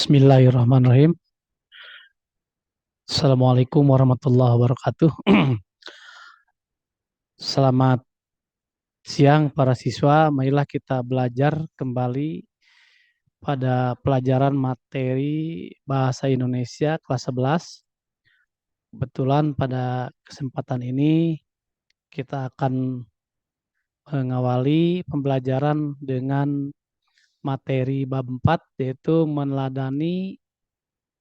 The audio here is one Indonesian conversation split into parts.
Bismillahirrahmanirrahim. Assalamualaikum warahmatullahi wabarakatuh. Selamat siang para siswa. Marilah kita belajar kembali pada pelajaran materi Bahasa Indonesia kelas 11. Kebetulan pada kesempatan ini kita akan mengawali pembelajaran dengan materi bab 4, yaitu meneladani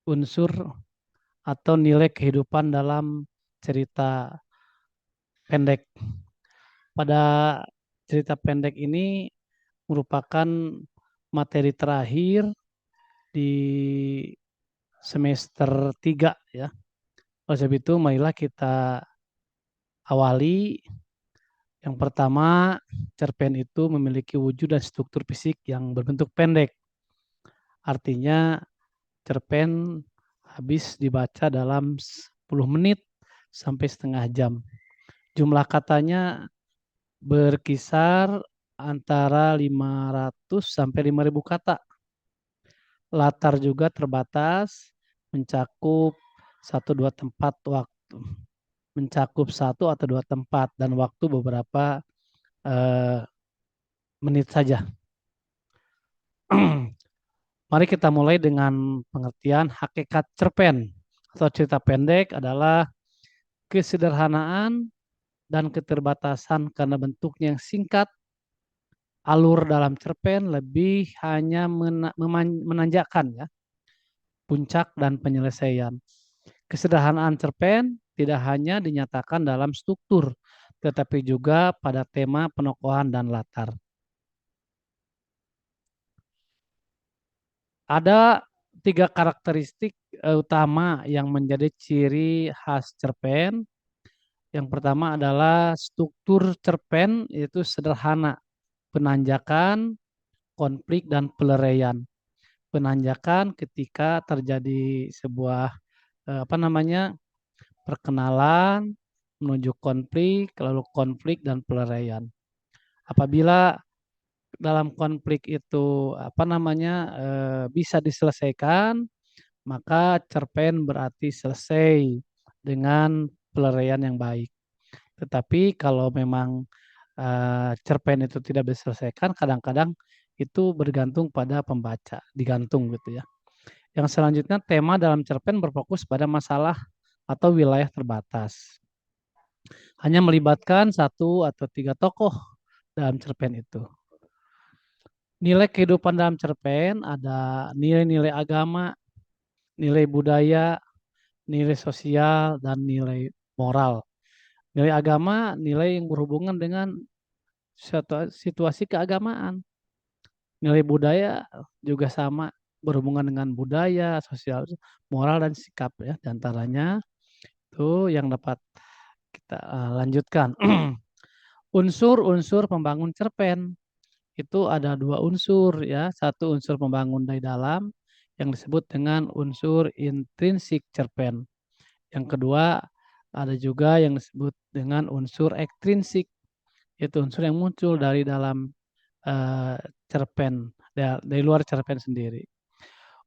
unsur atau nilai kehidupan dalam cerita pendek. Pada cerita pendek ini merupakan materi terakhir di semester 3 ya. Oleh sebab itu marilah kita awali. Yang pertama, cerpen itu memiliki wujud dan struktur fisik yang berbentuk pendek. Artinya cerpen habis dibaca dalam 10 menit sampai setengah jam. Jumlah katanya berkisar antara 500 sampai 5.000 kata. Latar juga terbatas, mencakup satu atau dua tempat dan waktu beberapa menit saja. Mari kita mulai dengan pengertian hakikat cerpen atau cerita pendek adalah kesederhanaan dan keterbatasan karena bentuknya yang singkat. Alur dalam cerpen lebih hanya menanjakan ya, puncak dan penyelesaian. Kesederhanaan cerpen tidak hanya dinyatakan dalam struktur, tetapi juga pada tema penokohan dan latar. Ada 3 karakteristik utama yang menjadi ciri khas cerpen. Yang pertama adalah struktur cerpen, yaitu sederhana, penanjakan, konflik, dan peleraian. Penanjakan ketika terjadi sebuah perkenalan menuju konflik, lalu konflik dan peleraian. Apabila dalam konflik itu bisa diselesaikan, maka cerpen berarti selesai dengan peleraian yang baik. Tetapi kalau memang cerpen itu tidak bisa diselesaikan, kadang-kadang itu bergantung pada pembaca, digantung gitu ya. Yang selanjutnya, tema dalam cerpen berfokus pada masalah atau wilayah terbatas. Hanya melibatkan 1 atau 3 tokoh dalam cerpen itu. Nilai kehidupan dalam cerpen ada nilai-nilai agama, nilai budaya, nilai sosial, dan nilai moral. Nilai agama, nilai yang berhubungan dengan situasi keagamaan. Nilai budaya juga sama, berhubungan dengan budaya, sosial, moral, dan sikap ya. Di antaranya itu yang dapat kita lanjutkan. Unsur-unsur pembangun cerpen itu ada 2 unsur ya. Satu unsur pembangun dari dalam yang disebut dengan unsur intrinsik cerpen. Yang kedua ada juga yang disebut dengan unsur ekstrinsik, yaitu unsur yang muncul dari dalam cerpen, dari luar cerpen sendiri.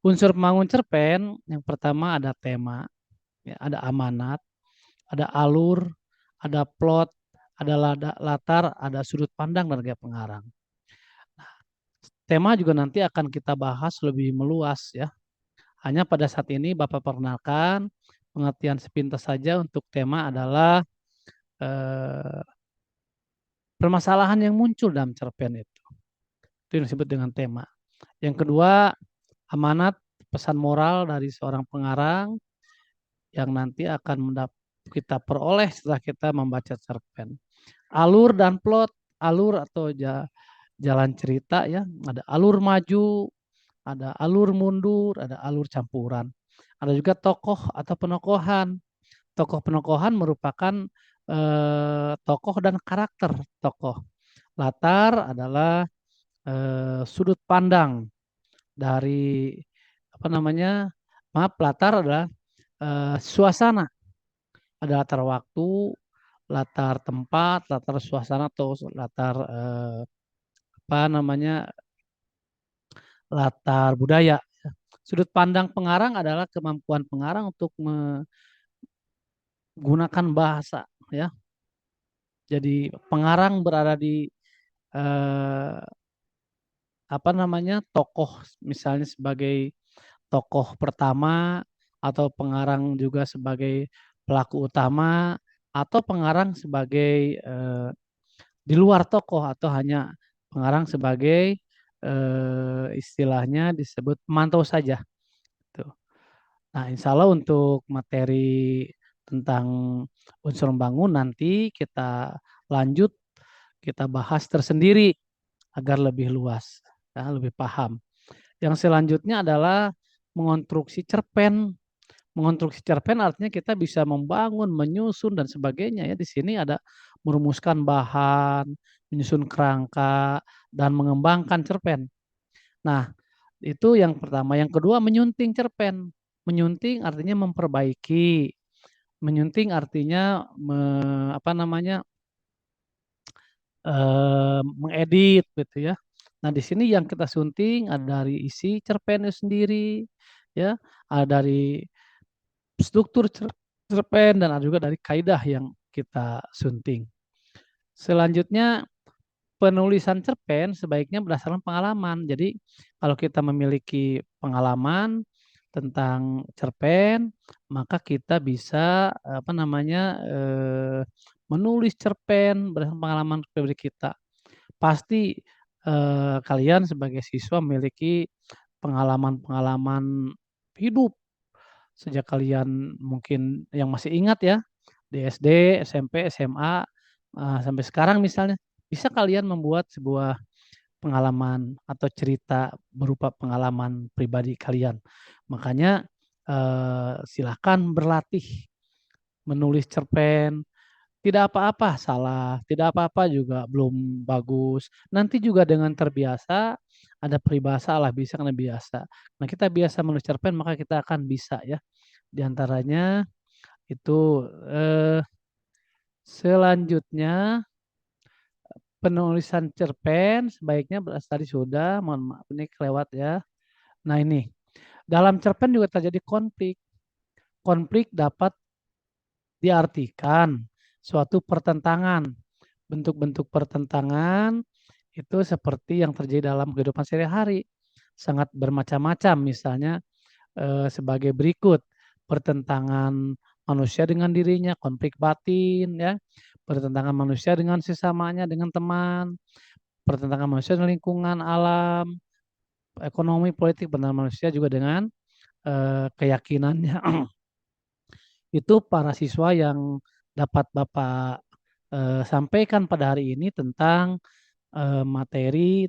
Unsur pembangun cerpen yang pertama ada tema, ya, ada amanat, ada alur, ada plot, ada latar, ada sudut pandang dan gaya pengarang. Nah, tema juga nanti akan kita bahas lebih meluas ya. Hanya pada saat ini Bapak perkenalkan pengertian sepintas saja untuk tema adalah permasalahan yang muncul dalam cerpen itu. Itu yang disebut dengan tema. Yang kedua, amanat, pesan moral dari seorang pengarang yang nanti akan kita peroleh setelah kita membaca cerpen. Alur dan plot, alur atau jalan cerita ya, ada alur maju, ada alur mundur, ada alur campuran. Ada juga tokoh atau penokohan. Tokoh penokohan merupakan tokoh dan karakter tokoh. Latar adalah sudut pandang dari latar adalah suasana. Ada latar waktu, latar tempat, latar suasana atau latar latar budaya. Sudut pandang pengarang adalah kemampuan pengarang untuk menggunakan bahasa, ya. Jadi pengarang berada di eh, apa namanya tokoh, misalnya sebagai tokoh pertama, atau pengarang juga sebagai pelaku utama, atau pengarang sebagai di luar tokoh, atau hanya pengarang sebagai istilahnya disebut pemantau saja. Tuh. Nah, insya Allah untuk materi tentang unsur membangun nanti kita lanjut, kita bahas tersendiri agar lebih luas, ya, lebih paham. Yang selanjutnya adalah mengonstruksi cerpen. Mengonstruksi cerpen artinya kita bisa membangun, menyusun dan sebagainya, ya. Di sini ada merumuskan bahan, menyusun kerangka dan mengembangkan cerpen. Nah, itu yang pertama. Yang kedua, menyunting cerpen. Menyunting artinya memperbaiki. Menyunting artinya apa namanya? Mengedit gitu, ya. Nah, di sini yang kita sunting ada dari isi cerpen itu sendiri, ya, ada dari struktur cerpen dan ada juga dari kaidah yang kita sunting. Selanjutnya, penulisan cerpen sebaiknya berdasarkan pengalaman. Jadi, kalau kita memiliki pengalaman tentang cerpen, maka kita bisa apa namanya menulis cerpen berdasarkan pengalaman pribadi kita. Pasti kalian sebagai siswa memiliki pengalaman-pengalaman hidup sejak kalian mungkin yang masih ingat, ya, di SD, SMP, SMA, sampai sekarang misalnya, bisa kalian membuat sebuah pengalaman atau cerita berupa pengalaman pribadi kalian. Makanya silakan berlatih menulis cerpen. Tidak apa-apa salah, tidak apa-apa juga belum bagus. Nanti juga dengan terbiasa, ada peribahasa lah bisa karena biasa. Nah, kita biasa menulis cerpen maka kita akan bisa, ya. Di antaranya itu selanjutnya penulisan cerpen sebaiknya tadi sudah, mohon maaf ini kelewat, ya. Nah, ini dalam cerpen juga terjadi konflik. Konflik dapat diartikan suatu pertentangan. Bentuk-bentuk pertentangan itu seperti yang terjadi dalam kehidupan sehari-hari. Sangat bermacam-macam, misalnya sebagai berikut: pertentangan manusia dengan dirinya, konflik batin, ya, pertentangan manusia dengan sesamanya, dengan teman, pertentangan manusia dengan lingkungan, alam, ekonomi, politik, pertentangan manusia juga dengan keyakinannya. Itu para siswa yang dapat Bapak sampaikan pada hari ini tentang materi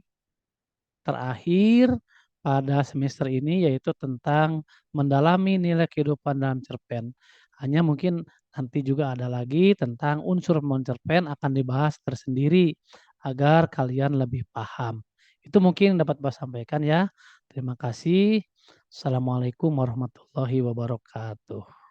terakhir pada semester ini, yaitu tentang mendalami nilai kehidupan dalam cerpen. Hanya mungkin nanti juga ada lagi tentang unsur cerpen akan dibahas tersendiri agar kalian lebih paham. Itu mungkin yang dapat Bapak sampaikan, ya. Terima kasih. Assalamualaikum warahmatullahi wabarakatuh.